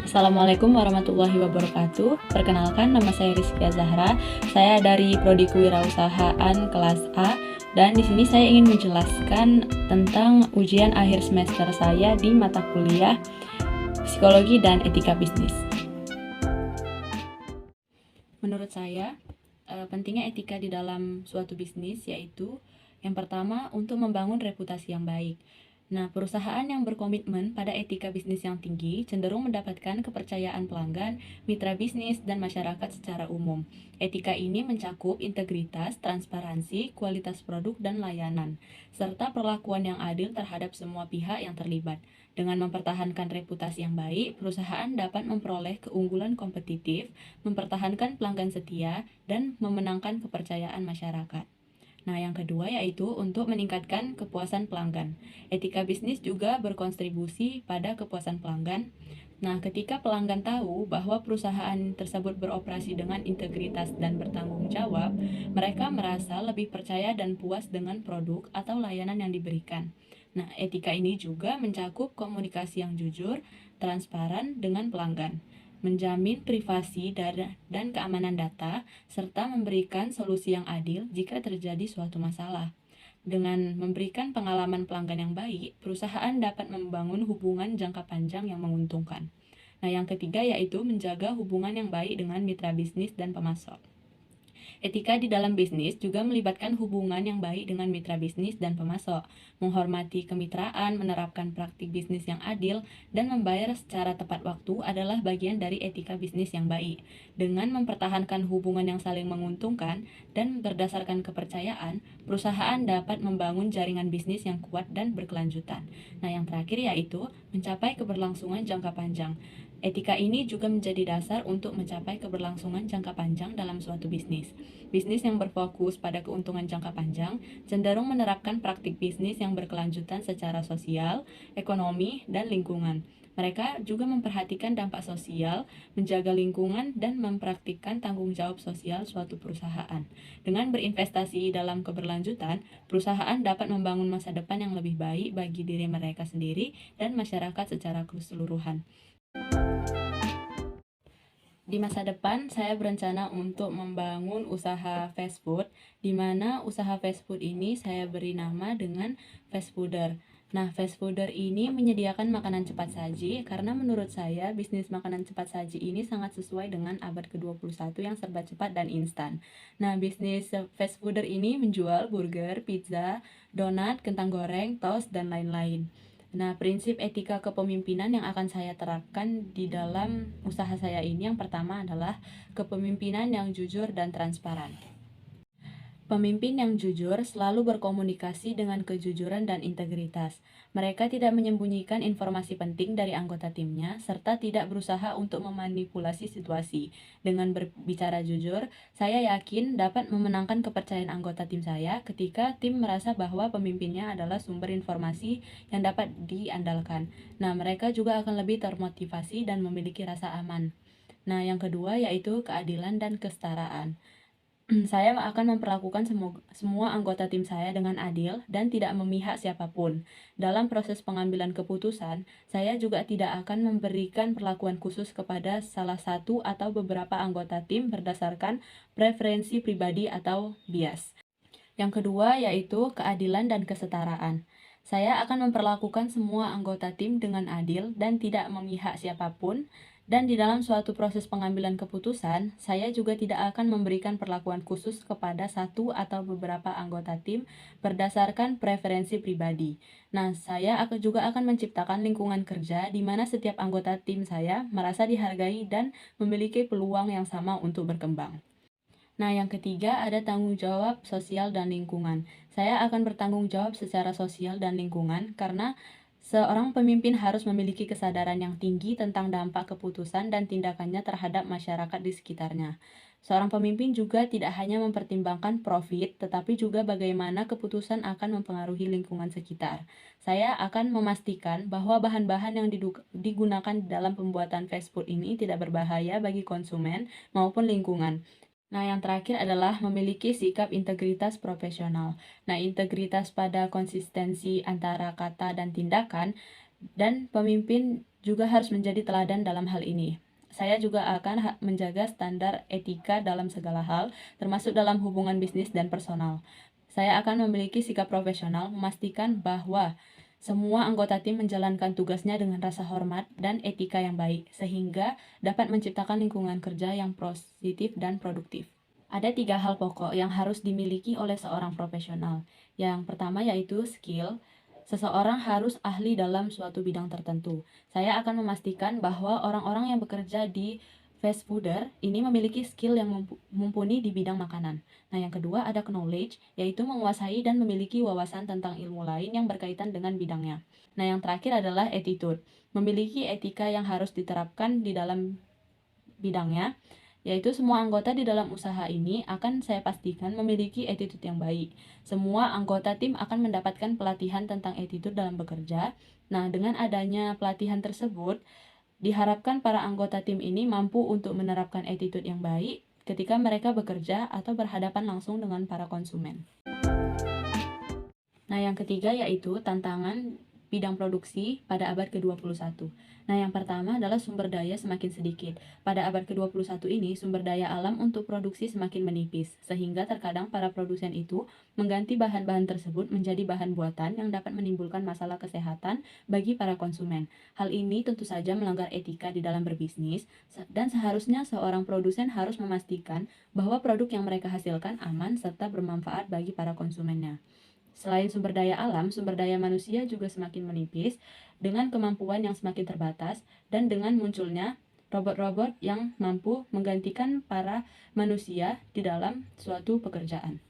Assalamualaikum warahmatullahi wabarakatuh. Perkenalkan, nama saya Rizkia Zahra. Saya dari Prodi Kewirausahaan kelas A, dan di sini saya ingin menjelaskan tentang ujian akhir semester saya di mata kuliah Psikologi dan Etika Bisnis. Menurut saya, pentingnya etika di dalam suatu bisnis yaitu yang pertama, untuk membangun reputasi yang baik. Nah, perusahaan yang berkomitmen pada etika bisnis yang tinggi cenderung mendapatkan kepercayaan pelanggan, mitra bisnis, dan masyarakat secara umum. Etika ini mencakup integritas, transparansi, kualitas produk, dan layanan, serta perlakuan yang adil terhadap semua pihak yang terlibat. Dengan mempertahankan reputasi yang baik, perusahaan dapat memperoleh keunggulan kompetitif, mempertahankan pelanggan setia, dan memenangkan kepercayaan masyarakat. Nah, yang kedua yaitu untuk meningkatkan kepuasan pelanggan. Etika bisnis juga berkontribusi pada kepuasan pelanggan. Nah, ketika pelanggan tahu bahwa perusahaan tersebut beroperasi dengan integritas dan bertanggung jawab, mereka merasa lebih percaya dan puas dengan produk atau layanan yang diberikan. Nah, etika ini juga mencakup komunikasi yang jujur, transparan dengan pelanggan, menjamin privasi dan keamanan data, serta memberikan solusi yang adil jika terjadi suatu masalah. Dengan memberikan pengalaman pelanggan yang baik, perusahaan dapat membangun hubungan jangka panjang yang menguntungkan. Nah, yang ketiga yaitu menjaga hubungan yang baik dengan mitra bisnis dan pemasok. Etika di dalam bisnis juga melibatkan hubungan yang baik dengan mitra bisnis dan pemasok, menghormati kemitraan, menerapkan praktik bisnis yang adil, dan membayar secara tepat waktu adalah bagian dari etika bisnis yang baik. Dengan mempertahankan hubungan yang saling menguntungkan dan berdasarkan kepercayaan, perusahaan dapat membangun jaringan bisnis yang kuat dan berkelanjutan. Nah, yang terakhir yaitu mencapai keberlangsungan jangka panjang. Etika ini juga menjadi dasar untuk mencapai keberlangsungan jangka panjang dalam suatu bisnis. Bisnis yang berfokus pada keuntungan jangka panjang cenderung menerapkan praktik bisnis yang berkelanjutan secara sosial, ekonomi, dan lingkungan. Mereka juga memperhatikan dampak sosial, menjaga lingkungan, dan mempraktikkan tanggung jawab sosial suatu perusahaan. Dengan berinvestasi dalam keberlanjutan, perusahaan dapat membangun masa depan yang lebih baik bagi diri mereka sendiri dan masyarakat secara keseluruhan. Di masa depan, saya berencana untuk membangun usaha fast food, di mana usaha fast food ini saya beri nama dengan fast fooder. Nah, fast fooder ini menyediakan makanan cepat saji karena menurut saya bisnis makanan cepat saji ini sangat sesuai dengan abad ke-21 yang serba cepat dan instan. Nah, bisnis fast fooder ini menjual burger, pizza, donat, kentang goreng, toast, dan lain-lain. Nah, prinsip etika kepemimpinan yang akan saya terapkan di dalam usaha saya ini yang pertama adalah kepemimpinan yang jujur dan transparan. Pemimpin yang jujur selalu berkomunikasi dengan kejujuran dan integritas. Mereka tidak menyembunyikan informasi penting dari anggota timnya, serta tidak berusaha untuk memanipulasi situasi. Dengan berbicara jujur, saya yakin dapat memenangkan kepercayaan anggota tim saya ketika tim merasa bahwa pemimpinnya adalah sumber informasi yang dapat diandalkan. Nah, mereka juga akan lebih termotivasi dan memiliki rasa aman. Nah, yang kedua yaitu keadilan dan kesetaraan. Saya akan memperlakukan semua anggota tim saya dengan adil dan tidak memihak siapapun. Dalam proses pengambilan keputusan, saya juga tidak akan memberikan perlakuan khusus kepada salah satu atau beberapa anggota tim berdasarkan preferensi pribadi atau bias. Yang kedua yaitu keadilan dan kesetaraan. Saya akan memperlakukan semua anggota tim dengan adil dan tidak memihak siapapun. Dan di dalam suatu proses pengambilan keputusan, saya juga tidak akan memberikan perlakuan khusus kepada satu atau beberapa anggota tim berdasarkan preferensi pribadi. Nah, saya juga akan menciptakan lingkungan kerja di mana setiap anggota tim saya merasa dihargai dan memiliki peluang yang sama untuk berkembang. Nah, yang ketiga ada tanggung jawab sosial dan lingkungan. Saya akan bertanggung jawab secara sosial dan lingkungan karena seorang pemimpin harus memiliki kesadaran yang tinggi tentang dampak keputusan dan tindakannya terhadap masyarakat di sekitarnya. Seorang pemimpin juga tidak hanya mempertimbangkan profit, tetapi juga bagaimana keputusan akan mempengaruhi lingkungan sekitar. Saya akan memastikan bahwa bahan-bahan yang digunakan dalam pembuatan fast food ini tidak berbahaya bagi konsumen maupun lingkungan. Nah, yang terakhir adalah memiliki sikap integritas profesional. Nah, integritas pada konsistensi antara kata dan tindakan Dan pemimpin juga harus menjadi teladan dalam hal ini. Saya juga akan menjaga standar etika dalam segala hal, termasuk dalam hubungan bisnis dan personal. Saya akan memiliki sikap profesional, memastikan bahwa semua anggota tim menjalankan tugasnya dengan rasa hormat dan etika yang baik, sehingga dapat menciptakan lingkungan kerja yang positif dan produktif. Ada 3 hal pokok yang harus dimiliki oleh seorang profesional. Yang pertama yaitu skill. Seseorang harus ahli dalam suatu bidang tertentu. Saya akan memastikan bahwa orang-orang yang bekerja di fast fooder ini memiliki skill yang mumpuni di bidang makanan. Nah, yang kedua ada knowledge, yaitu menguasai dan memiliki wawasan tentang ilmu lain yang berkaitan dengan bidangnya. Nah, yang terakhir adalah attitude, memiliki etika yang harus diterapkan di dalam bidangnya, yaitu semua anggota di dalam usaha ini akan saya pastikan memiliki attitude yang baik. Semua anggota tim akan mendapatkan pelatihan tentang attitude dalam bekerja. Nah, dengan adanya pelatihan tersebut, diharapkan para anggota tim ini mampu untuk menerapkan attitude yang baik ketika mereka bekerja atau berhadapan langsung dengan para konsumen. Nah, yang ketiga yaitu tantangan bidang produksi pada abad ke-21. Nah, yang pertama adalah sumber daya semakin sedikit. Pada abad ke-21 ini, sumber daya alam untuk produksi semakin menipis, sehingga terkadang para produsen itu mengganti bahan-bahan tersebut menjadi bahan buatan yang dapat menimbulkan masalah kesehatan bagi para konsumen. Hal ini tentu saja melanggar etika di dalam berbisnis, dan seharusnya seorang produsen harus memastikan bahwa produk yang mereka hasilkan aman serta bermanfaat bagi para konsumennya. Selain sumber daya alam, sumber daya manusia juga semakin menipis dengan kemampuan yang semakin terbatas dan dengan munculnya robot-robot yang mampu menggantikan para manusia di dalam suatu pekerjaan.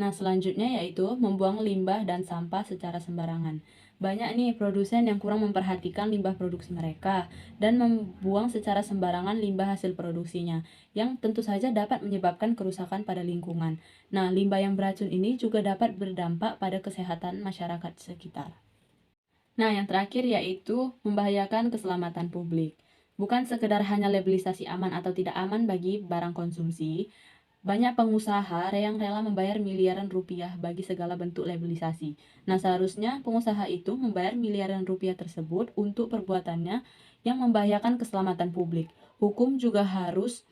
Nah, selanjutnya yaitu membuang limbah dan sampah secara sembarangan. Banyak nih produsen yang kurang memperhatikan limbah produksi mereka dan membuang secara sembarangan limbah hasil produksinya, yang tentu saja dapat menyebabkan kerusakan pada lingkungan. Nah, limbah yang beracun ini juga dapat berdampak pada kesehatan masyarakat sekitar. Nah, yang terakhir yaitu membahayakan keselamatan publik. Bukan sekedar hanya labelisasi aman atau tidak aman bagi barang konsumsi, banyak pengusaha yang rela membayar miliaran rupiah bagi segala bentuk labelisasi. Nah, seharusnya pengusaha itu membayar miliaran rupiah tersebut untuk perbuatannya yang membahayakan keselamatan publik. Hukum juga harus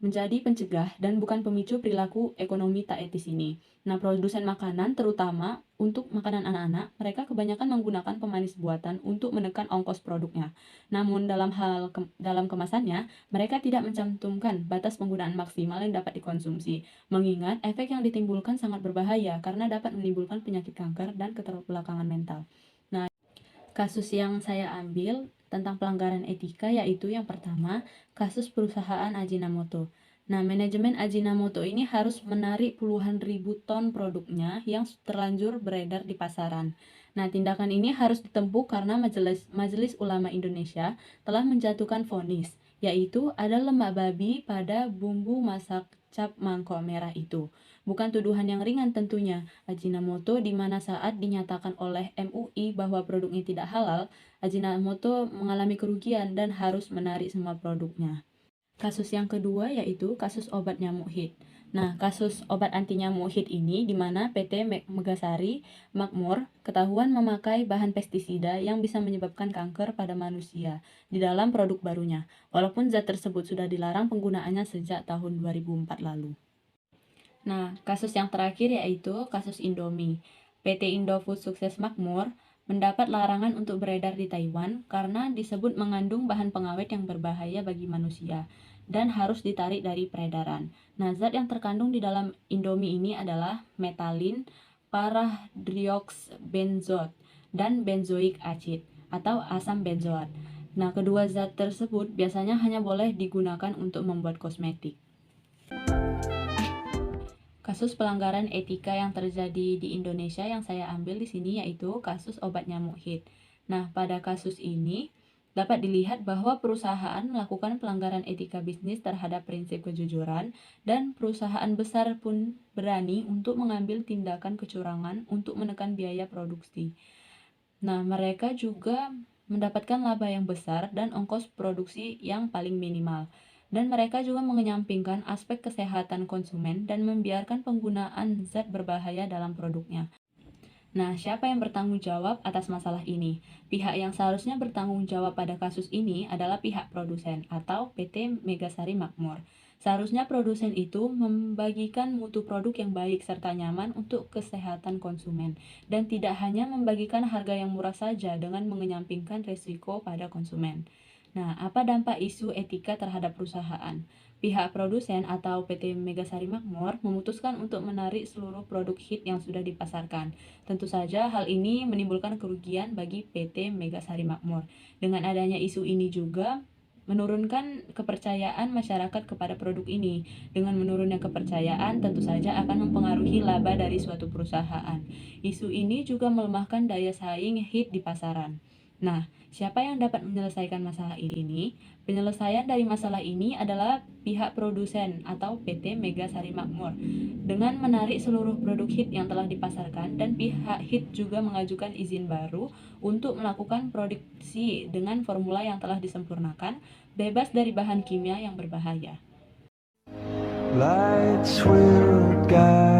menjadi pencegah dan bukan pemicu perilaku ekonomi tak etis ini. Nah, produsen makanan, terutama untuk makanan anak-anak, mereka kebanyakan menggunakan pemanis buatan untuk menekan ongkos produknya. Namun, dalam kemasannya, mereka tidak mencantumkan batas penggunaan maksimal yang dapat dikonsumsi, mengingat efek yang ditimbulkan sangat berbahaya karena dapat menimbulkan penyakit kanker dan keterbelakangan mental. Nah, kasus yang saya ambil tentang pelanggaran etika yaitu yang pertama, kasus perusahaan Ajinomoto. Nah, manajemen Ajinomoto ini harus menarik puluhan ribu ton produknya yang terlanjur beredar di pasaran. Nah, tindakan ini harus ditempuh karena Majelis Ulama Indonesia telah menjatuhkan vonis, yaitu ada lemak babi pada bumbu masak cap mangkok merah itu. Bukan tuduhan yang ringan tentunya. Ajinomoto di mana saat dinyatakan oleh MUI bahwa produknya tidak halal, Ajinomoto mengalami kerugian dan harus menarik semua produknya. Kasus yang kedua yaitu kasus obat nyamuk HID. Nah, kasus obat anti nyamuk HID ini di mana PT Megasari Makmur ketahuan memakai bahan pestisida yang bisa menyebabkan kanker pada manusia di dalam produk barunya, walaupun zat tersebut sudah dilarang penggunaannya sejak tahun 2004 lalu. Nah, kasus yang terakhir yaitu kasus Indomie. PT Indofood Sukses Makmur mendapat larangan untuk beredar di Taiwan karena disebut mengandung bahan pengawet yang berbahaya bagi manusia dan harus ditarik dari peredaran. Nah, zat yang terkandung di dalam Indomie ini adalah metalin, paradioxbenzoat, dan benzoik acid atau asam benzoat. Nah, kedua zat tersebut biasanya hanya boleh digunakan untuk membuat kosmetik. Kasus pelanggaran etika yang terjadi di Indonesia yang saya ambil di sini yaitu kasus obat nyamuk HID. Nah, pada kasus ini dapat dilihat bahwa perusahaan melakukan pelanggaran etika bisnis terhadap prinsip kejujuran dan perusahaan besar pun berani untuk mengambil tindakan kecurangan untuk menekan biaya produksi. Nah, mereka juga mendapatkan laba yang besar dan ongkos produksi yang paling minimal. Dan mereka juga mengenyampingkan aspek kesehatan konsumen dan membiarkan penggunaan zat berbahaya dalam produknya. Nah, siapa yang bertanggung jawab atas masalah ini? Pihak yang seharusnya bertanggung jawab pada kasus ini adalah pihak produsen atau PT Megasari Makmur. Seharusnya produsen itu membagikan mutu produk yang baik serta nyaman untuk kesehatan konsumen dan tidak hanya membagikan harga yang murah saja dengan mengenyampingkan risiko pada konsumen. Nah, apa dampak isu etika terhadap perusahaan? Pihak produsen atau PT Megasari Makmur memutuskan untuk menarik seluruh produk hit yang sudah dipasarkan. Tentu saja hal ini menimbulkan kerugian bagi PT Megasari Makmur. Dengan adanya isu ini juga menurunkan kepercayaan masyarakat kepada produk ini. Dengan menurunnya kepercayaan tentu saja akan mempengaruhi laba dari suatu perusahaan. Isu ini juga melemahkan daya saing hit di pasaran. Nah, siapa yang dapat menyelesaikan masalah ini? Penyelesaian dari masalah ini adalah pihak produsen atau PT Megasari Makmur dengan menarik seluruh produk hit yang telah dipasarkan, dan pihak hit juga mengajukan izin baru untuk melakukan produksi dengan formula yang telah disempurnakan, bebas dari bahan kimia yang berbahaya. Lights will guide